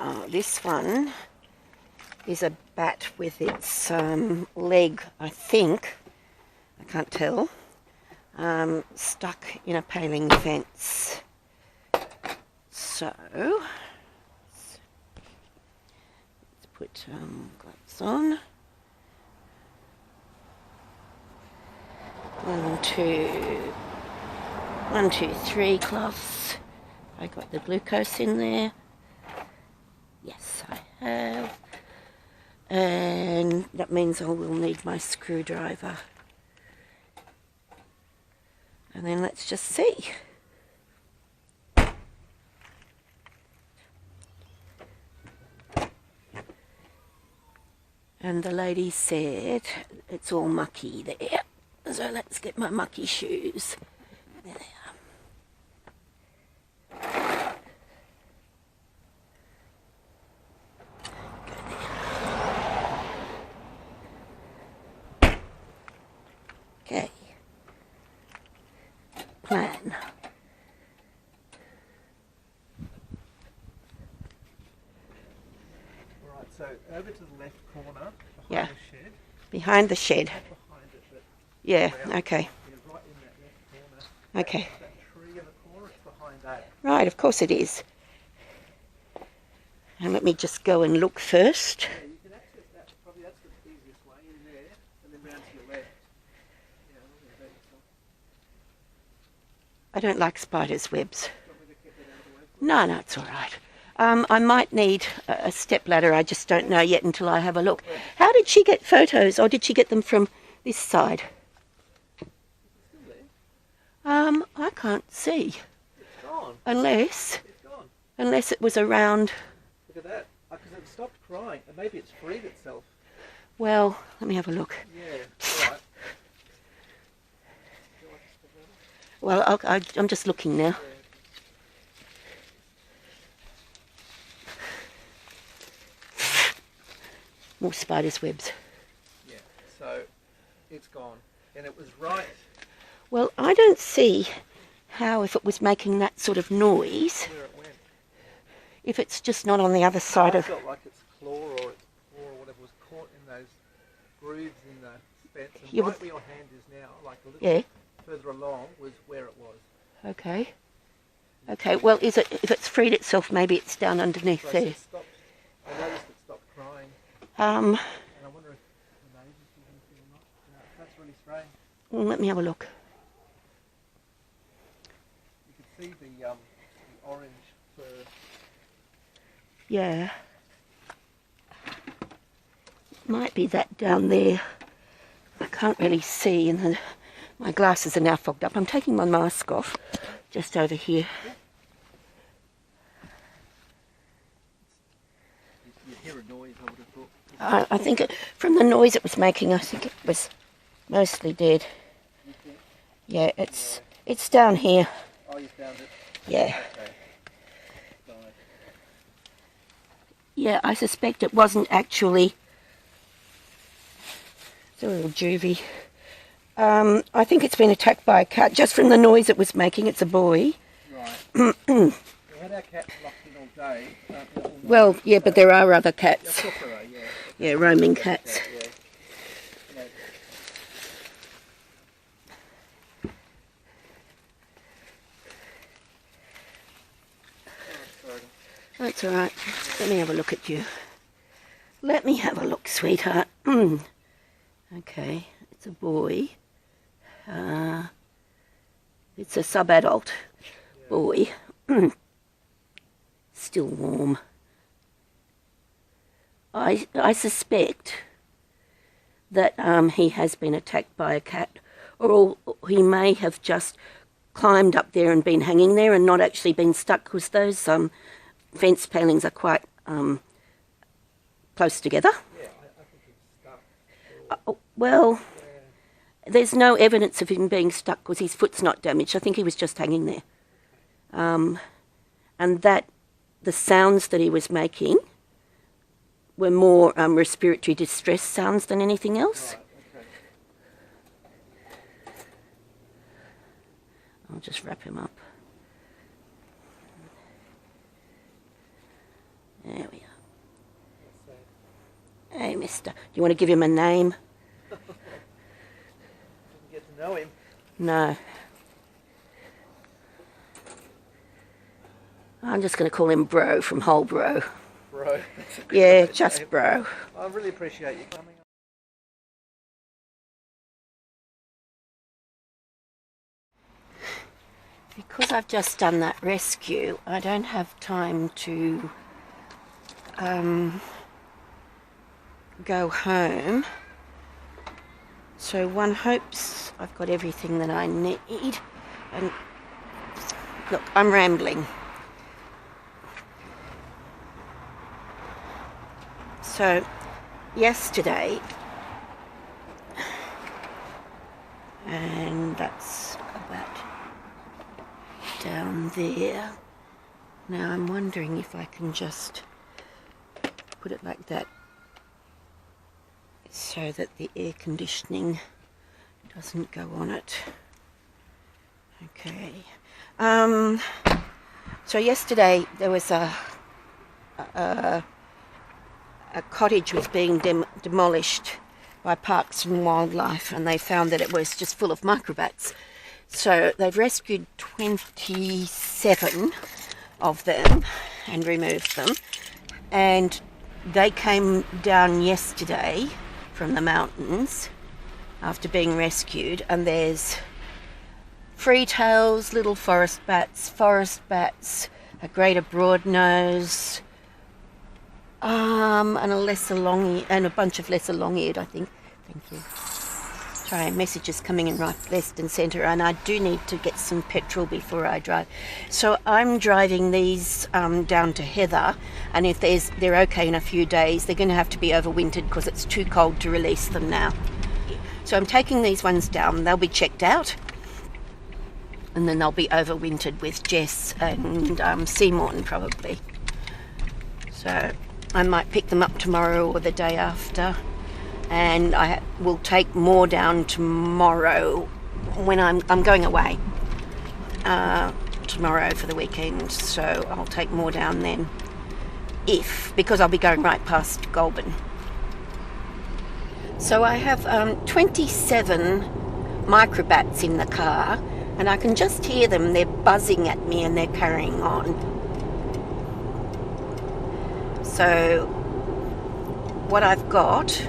Now, this one is a bat with its leg, I think, I can't tell, stuck in a paling fence. So, let's put gloves on. 1, 2, 3 cloths. I got the glucose in there. Yes, I have. And that means I will need my screwdriver. And then let's just see. And the lady said it's all mucky there. So let's get my mucky shoes. There they are. Okay. Plan. Alright, so over to the left corner, Yeah. the shed. Behind the shed. Not behind it, but Yeah, around. okay. Yeah, right in that left corner. Okay. That tree in the corner, it's behind that. Right, of course it is. And let me just go and look first. Yeah, you can access that. Probably that's the easiest way in there, and then round to your left. Yeah, I'm not going to hurt yourself. I don't like spiders' webs. Do you want me to get that out of the way for you? No, it's all right. I might need a step ladder. I just don't know yet until I have a look. How did she get photos, or did she get them from this side? It's still there. I can't see. It's gone. Unless It's gone. it was around. Look at that. Because it stopped crying. And maybe it's freed itself. Well, let me have a look. Yeah, alright. Well, I'm just looking now. More spiders' webs. Yeah, so it's gone. And it was right. Well, I don't see how, if it was making that sort of noise, Where it went. if it's just not on the other side I of... felt like its claw or its paw or whatever was caught in those grooves in the fence. And You right would- where your hand is now, like a little Yeah, further along, was where it was. okay. Okay, well, if it's freed itself, maybe it's down underneath So there. it stopped, I noticed it stopped crying. Um, And I wonder if the neighbours did anything or not. You know, that's really strange. let me have a look. You could see the orange fur. Yeah. Might be that down there. I can't really see, and my glasses are now fogged up. I'm taking my mask off, just over here. You hear a noise, I would have thought. I think from the noise it was making, I think it was mostly dead. You think? Yeah, it's down here. Oh, you found it? Yeah. Okay. Died. Yeah, I suspect it wasn't actually... It's a little juvie. I think it's been attacked by a cat. Just from the noise it was making, it's a boy. Right. We had our cats locked in all day. All night. Well, yeah, but there are other cats. Of course there are, yeah. Yeah, roaming cats. Yeah. You know, oh, sorry. That's all right. Let me have a look at you. Let me have a look, sweetheart. Okay, it's a boy. It's a subadult boy. Still warm. I suspect that he has been attacked by a cat, or he may have just climbed up there and been hanging there and not actually been stuck, because those fence palings are quite close together. Yeah, I think it's stuck. Well, Yeah. there's no evidence of him being stuck because his foot's not damaged. I think he was just hanging there. And that the sounds that he was making were more respiratory distress sounds than anything else. Right, okay. I'll just wrap him up. There we Hey, mister. Do you want to give him a name? Didn't get to know him. No. I'm just going to call him Bro from Whole Bro. Bro. Yeah, just Bro. I really appreciate you coming. Because I've just done that rescue, I don't have time to go home. So one hopes I've got everything that I need. And look, I'm rambling. So yesterday, and that's about down there. Now I'm wondering if I can just put it like that so that the air conditioning doesn't go on it. Okay. So yesterday there was a cottage was being demolished by Parks and Wildlife, and they found that it was just full of microbats. So they've rescued 27 of them and removed them, and they came down yesterday from the mountains after being rescued, and there's freetails, little forest bats, a greater broadnose, and a lesser long-eared, and a bunch of lesser long-eared, I think. Thank you. Sorry, messages coming in right, left and centre, and I do need to get some petrol before I drive. So I'm driving these down to Heather, and if they're okay in a few days, they're going to have to be overwintered because it's too cold to release them now. So I'm taking these ones down. They'll be checked out, and then they'll be overwintered with Jess and Seymour probably. So I might pick them up tomorrow or the day after, and I will take more down tomorrow when I'm going away tomorrow for the weekend, so I'll take more down then, because I'll be going right past Goulburn. So I have 27 microbats in the car, and I can just hear them. They're buzzing at me and they're carrying on. So what I've got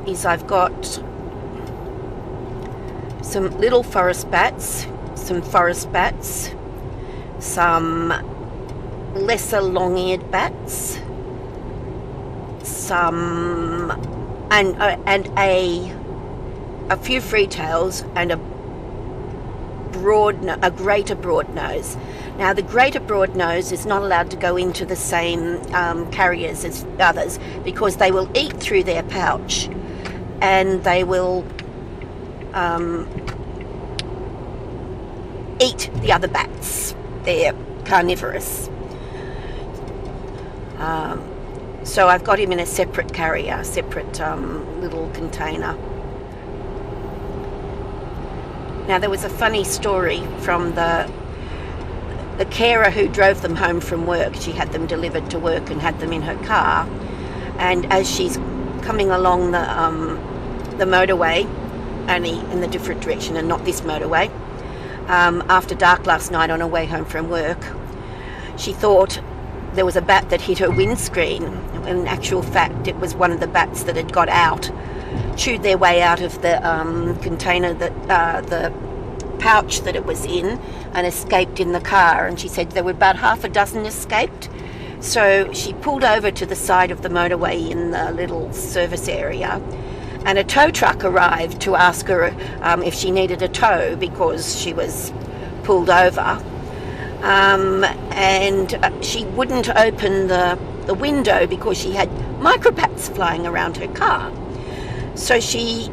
is I've got some little forest bats, some lesser long-eared bats, and a few freetails, and a greater broadnose. Now the greater broadnose is not allowed to go into the same carriers as others, because they will eat through their pouch, and they will eat the other bats. They're carnivorous. So I've got him in a separate carrier, separate little container. Now there was a funny story from the carer who drove them home from work. She had them delivered to work and had them in her car, and as she's coming along the motorway, only in the different direction and not this motorway, after dark last night on her way home from work, she thought there was a bat that hit her windscreen. In actual fact, it was one of the bats that had got out, chewed their way out of the container, that the pouch that it was in, and escaped in the car. And she said there were about half a dozen escaped. So she pulled over to the side of the motorway in the little service area, and a tow truck arrived to ask her if she needed a tow because she was pulled over. And she wouldn't open the window because she had microbats flying around her car. So she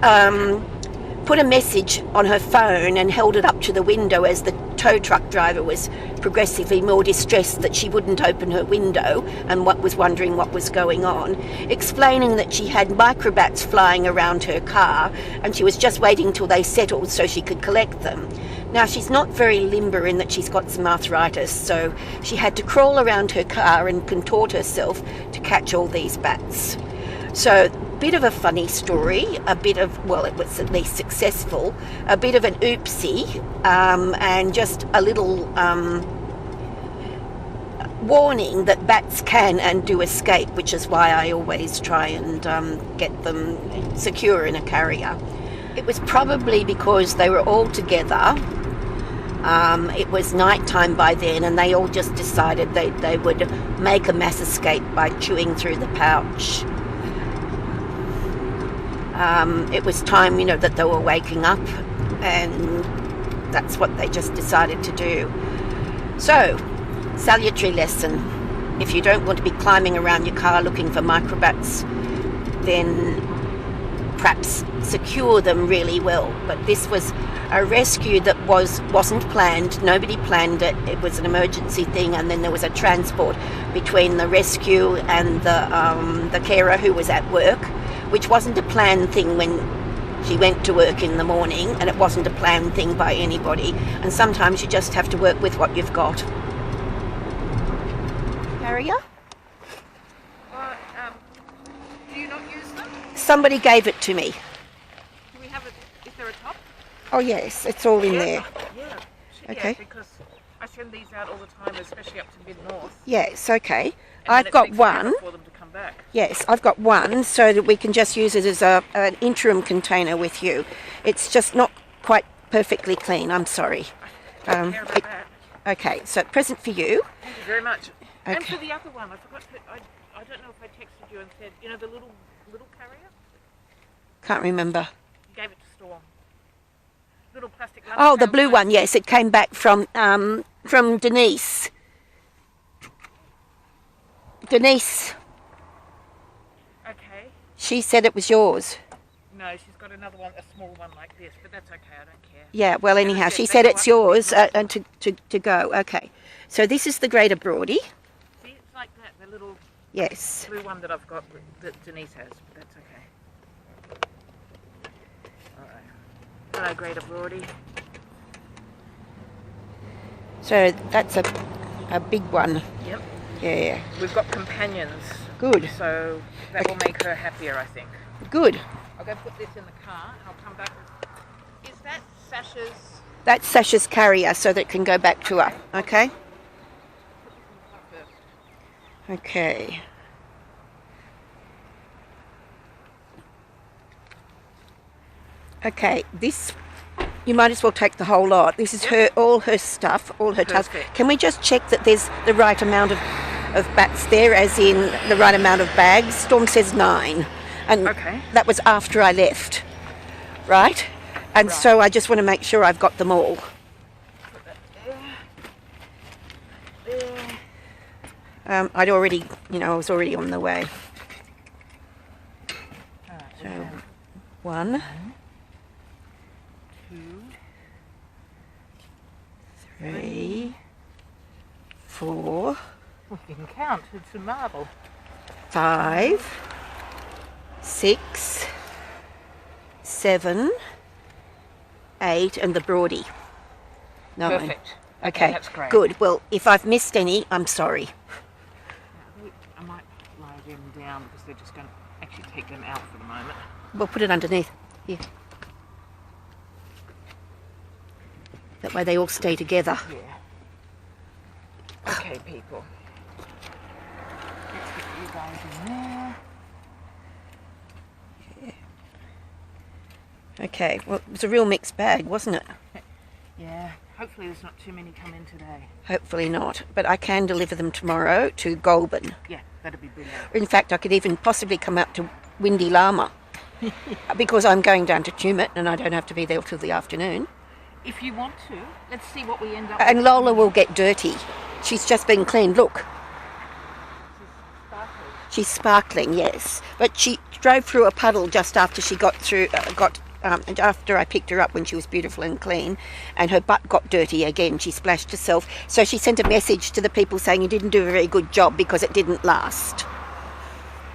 put a message on her phone and held it up to the window as the tow truck driver was progressively more distressed that she wouldn't open her window and was wondering what was going on, explaining that she had microbats flying around her car and she was just waiting till they settled so she could collect them. Now, she's not very limber in that she's got some arthritis, so she had to crawl around her car and contort herself to catch all these bats. So, bit of a funny story, a bit of, well, it was at least successful, a bit of an oopsie, and just a little warning that bats can and do escape, which is why I always try and get them secure in a carrier. It was probably because they were all together. It was night time by then, and they all just decided they would make a mass escape by chewing through the pouch. It was time, you know, that they were waking up, and that's what they just decided to do. So, salutary lesson. If you don't want to be climbing around your car looking for microbats, then perhaps secure them really well. But this was a rescue that wasn't planned. Nobody planned it. It was an emergency thing, and then there was a transport between the rescue and the carer who was at work, which wasn't a planned thing when she went to work in the morning, and it wasn't a planned thing by anybody. And sometimes you just have to work with what you've got. Carrier? Do you not use them? Somebody gave it to me. Do we have it? Is there a top? Oh yes, it's all in there. Yeah. Okay. Yeah, because I send these out all the time, especially up to mid-north. Yes, okay. And I've then it got takes one. forever for them to come back. Yes, I've got one so that we can just use it as an interim container with you. It's just not quite perfectly clean, I'm sorry. I don't care about that. Okay, so present for you. Thank you very much. And Okay. for the other one, I forgot to, I don't know if I texted you and said, you know, the little carrier? Can't remember. You gave it to Storm. Little plastic lunch Oh, the pail blue type. one, yes, it came back from Denise. Denise, Okay. she said it was yours. No, she's got another one, a small one like this, but that's okay, I don't care. Yeah, well, And anyhow, it she said said they go it's up yours to and to go. Okay, so this is the Greater Broadie. See, it's like that, the little Yes. blue one that I've got that Denise has, but that's okay. Alright. Hello, Greater Broadie. So that's a big one. Yep. Yeah. We've got companions, Good. so that will make her happier, I think. Good. I'll go put this in the car and I'll come back with... Is that Sasha's... That's Sasha's carrier, so that it can go back to her. Okay. Okay. Okay. This. You might as well take the whole lot. This is all her stuff, all her tasks. Perfect. Can we just check that there's the right amount of bats there, as in the right amount of bags? Storm says 9. And Okay. that was after I left. Right? And Right. so I just want to make sure I've got them all. Put that there. I'd already, I was already on the way. Alright, So, we have 1, 2, 3, 4, you can count, it's a marble. 5, 6, 7, 8, and the Broadie. 9. Perfect. Okay, that's great. good. Well, if I've missed any, I'm sorry. I might lie them down because they're just going to actually take them out for the moment. We'll put it underneath. Here. That way they all stay together. Yeah. Okay, people. Let's get you guys in there. Okay, well, it was a real mixed bag, wasn't it? Yeah, hopefully there's not too many come in today. Hopefully not. But I can deliver them tomorrow to Goulburn. Yeah, that'd be brilliant. In fact, I could even possibly come out to Windy Llama because I'm going down to Tumut and I don't have to be there till the afternoon. If you want to, let's see what we end up And with. Lola will get dirty. She's just been cleaned. Look, she's sparkling, yes. But she drove through a puddle just after she got through, after I picked her up when she was beautiful and clean, and her butt got dirty again. She splashed herself. So she sent a message to the people saying you didn't do a very good job because it didn't last.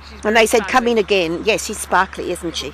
She's And very they said, come sparkly. in again. Yes, she's sparkly, isn't she?